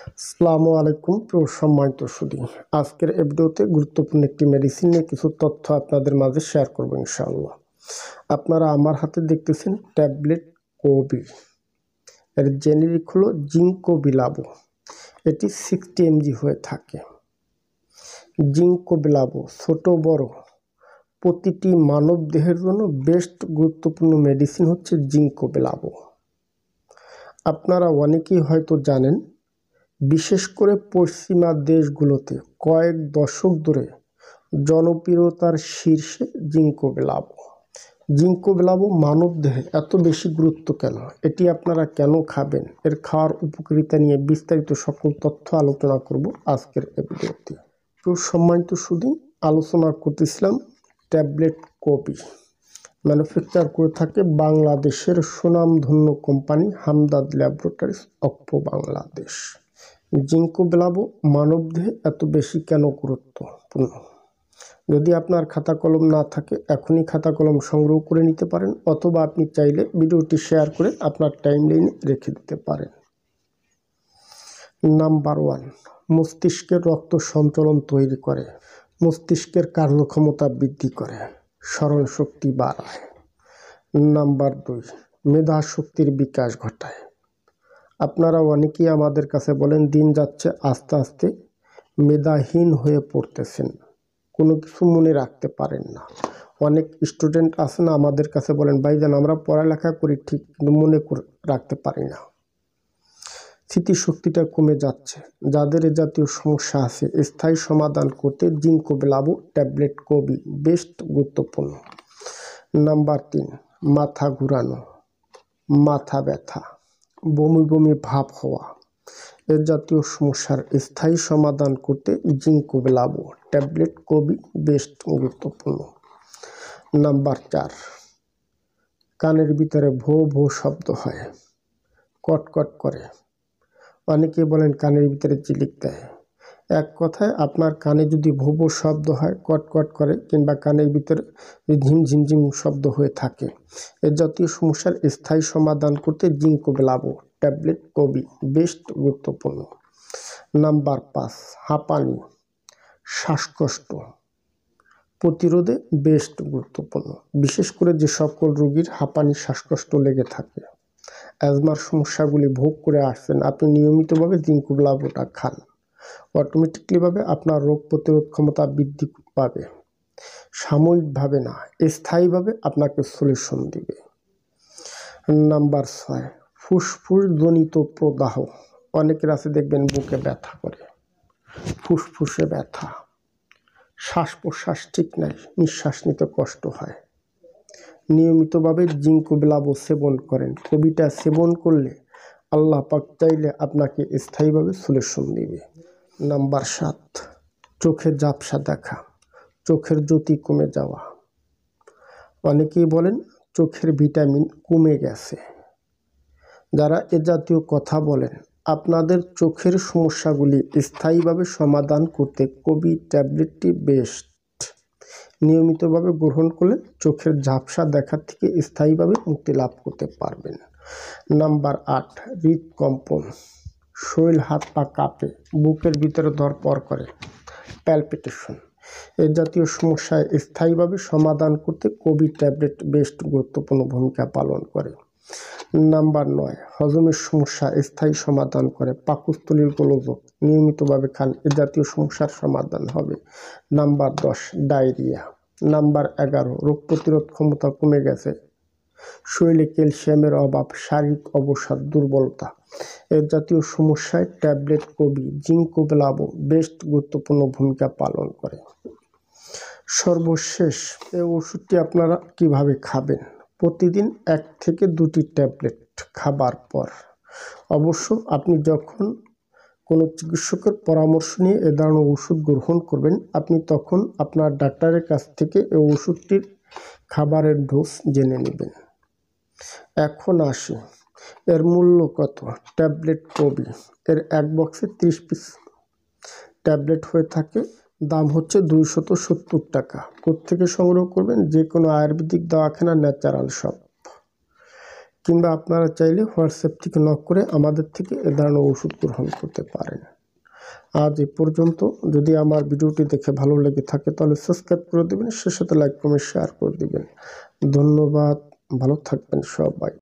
আসসালামু আলাইকুম প্রিয় সম্মানিত সুধী, আজকের এই ভিডিওতে গুরুত্বপূর্ণ একটি মেডিসিন নিয়ে কিছু তথ্য আপনাদের মাঝে শেয়ার করব ইনশাআল্লাহ। আপনারা আমার হাতে দেখতেছেন ট্যাবলেট কোবি, এর জেনেরিক হলো জিঙ্কো বিলাবো। এটি 60 mg হয়ে থাকে। জিঙ্কো বিলাবো ছোট বড় প্রতিটি মানব দেহের জন্য বেস্ট গুরুত্বপূর্ণ মেডিসিন হচ্ছে জিঙ্কো বিলাবো। আপনারা অনেকেই হয়তো জানেন, বিশেষ করে পশ্চিমা দেশগুলোতে কয়েক দশক ধরে জনপ্রিয়তার শীর্ষে জিঙ্কো বিলাবো। জিঙ্কো বিলাবো মানব দেহে এত বেশি গুরুত্ব কেন, এটি আপনারা কেন খাবেন, এর খাওয়ার উপকারিতা নিয়ে বিস্তারিত সকল তথ্য আলোচনা করব আজকের এই ভিডিওতে। তো সম্মানিত সুধী, আলোচনা করতেছিলাম ট্যাবলেট কোবি। ম্যানুফ্যাকচার করে থাকে বাংলাদেশের সুনামধন্য কোম্পানি হামদাদ ল্যাবরেটরিজ অক্পো বাংলাদেশ। জিঙ্কো বিলাবো মানবদেহে এত বেশি কেন গুরুত্বপূর্ণ? যদি আপনার খাতা কলম না থাকে এখনই খাতা কলম সংগ্রহ করে নিতে পারেন, অথবা আপনি চাইলে ভিডিওটি শেয়ার করে আপনার টাইমলাইনে রেখে দিতে পারেন। নাম্বার 1, মস্তিষ্কের রক্ত সঞ্চালন তৈরি করে, মস্তিষ্কের কার্যক্ষমতা বৃদ্ধি করে, স্মরণ শক্তি বাড়ায়। নাম্বার 2, মেধা শক্তির বিকাশ ঘটায়। আপনারা অনেকেই আমাদের কাছে বলেন দিন যাচ্ছে আস্তে আস্তে মেধাহীন হয়ে পড়তেছেন, কোনো কিছু মনে রাখতে পারেন না। অনেক স্টুডেন্ট আছেন আমাদের কাছে বলেন, ভাইজান আমরা পড়ালেখা করি ঠিক, কিন্তু মনে রাখতে পারি না, স্মৃতিশক্তিটা কমে যাচ্ছে। যাদের এ জাতীয় সমস্যা আছে, স্থায়ী সমাধান করতে জিঙ্কো বিলাবো ট্যাবলেট কোবি বেস্ট গুরুত্বপূর্ণ। নাম্বার 3, মাথা ঘুরানো, মাথা ব্যথা, বমি বমি ভাব হওয়া, এ জাতীয় সমস্যার স্থায়ী সমাধান করতে জিঙ্কো বিলাবো ট্যাবলেট কোবি বেস্ট গুরুত্বপূর্ণ। নাম্বার 4, কানের ভিতরে ভো ভো শব্দ হয়, কটকট করে। অনেকে বলেন কানের ভিতরে চিলিক দেয়। এক কথায় আপনার কানে যদি ভো ভো শব্দ হয়, কটকট করে, কিংবা কানের ভিতরে ঝিমঝিমঝিম শব্দ হয়ে থাকে, এ জাতীয় সমস্যার স্থায়ী সমাধান করতে জিঙ্কো বিলাবো ট্যাবলেট কোবি বেস্ট গুরুত্বপূর্ণ। নাম্বার 5, হাঁপানি, শ্বাসকষ্ট প্রতিরোধে বেস্ট গুরুত্বপূর্ণ। বিশেষ করে যে সকল রোগীর হাঁপানি শ্বাসকষ্ট লেগে থাকে, অ্যাজমার সমস্যাগুলি ভোগ করে আসছেন, আপনি নিয়মিতভাবে জিঙ্কো বিলাবোটা খান, অটোমেটিকলিভাবে আপনার রোগ প্রতিরোধ ক্ষমতা বৃদ্ধি পাবে। সাময়িকভাবে না, স্থায়ীভাবে আপনাকে সলিউশন দিবে। নাম্বার 6, ফুসফুস জনিত প্রদাহ। অনেকের আছে দেখবেন বুকে ব্যথা করে, ফুসফুসে ব্যথা, শ্বাস প্রশ্বাস ঠিক নাই, নিঃশ্বাস নিতে কষ্ট হয়। নিয়মিতভাবে জিঙ্কো বিলাবো সেবন করেন। কোবিটা সেবন করলে আল্লাহ পাক চাইলে আপনাকে স্থায়ীভাবে সলিউশন দিবে। নাম্বার 7, চোখে ঝাপসা দেখা, চোখের জ্যোতি কমে যাওয়া। অনেকেই বলেন চোখের ভিটামিন কমে গেছে। যারা এ জাতীয় কথা বলেন, আপনাদের চোখের সমস্যাগুলি স্থায়ীভাবে সমাধান করতে কোবি ট্যাবলেটটি বেস্ট। নিয়মিতভাবে গ্রহণ করলে চোখের ঝাপসা দেখার থেকে স্থায়ীভাবে মুক্তি লাভ করতে পারবেন। নাম্বার 8, হৃদকম্পন, শরীর হাত পা কাঁপে, বুকের ভিতরে ধড়পড় করে, প্যালপিটেশন, এ জাতীয় সমস্যায় স্থায়ীভাবে সমাধান করতে কোবি ট্যাবলেট বেস্ট গুরুত্বপূর্ণ ভূমিকা পালন করে। নাম্বার 9, হজমের সমস্যা স্থায়ী সমাধান করে, পাকস্থলীর গোলযোগ নিয়মিতভাবে খান, এ জাতীয় সমস্যার সমাধান হবে। Number 10, diarrhoea. নাম্বার 11, রোগ প্রতিরোধ ক্ষমতা কমে গেছে, শরীরে ক্যালসিয়ামের অভাব, শারীরিক অবসাদ, দুর্বলতা, এ জাতীয় সমস্যায় ট্যাবলেট কোবি জিঙ্কো বিলাবো বেস্ট গুরুত্বপূর্ণ ভূমিকা পালন করে। সর্বশেষ, এই ওষুধটি আপনারা কিভাবে খাবেন? প্রতিদিন 1 থেকে 2টি ট্যাবলেট খাবার পর। অবশ্য আপনি যখন কোনো চিকিৎসকের পরামর্শ নিয়ে এ ধরনের ওষুধ গ্রহণ করবেন, আপনি তখন আপনার ডাক্তারের কাছ থেকে এই ওষুধটির খাবারের ডোজ জেনে নেবেন। এখন আসি, এর মূল্য কত? ট্যাবলেট কোবি এর এক বক্সে 30 পিস ট্যাবলেট হয়ে থাকে, দাম হচ্ছে 270 টাকা। কোত্থেকে সংগ্রহ করবেন? যে কোনো আয়ুর্বেদিক দওয়াখানা, ন্যাচারাল শপ। কিংবা আপনারা চাইলে হোয়াটসঅ্যাপ থেকে নক করে আমাদের থেকে এ ধরনের ওষুধ গ্রহণ করতে পারেন। আজ এ পর্যন্ত। যদি আমার ভিডিওটি দেখে ভালো লেগে থাকে তাহলে সাবস্ক্রাইব করে দেবেন, সে সাথে লাইক কমেন্ট শেয়ার করে দেবেন। ধন্যবাদ, ভালো থাকবেন সবাই।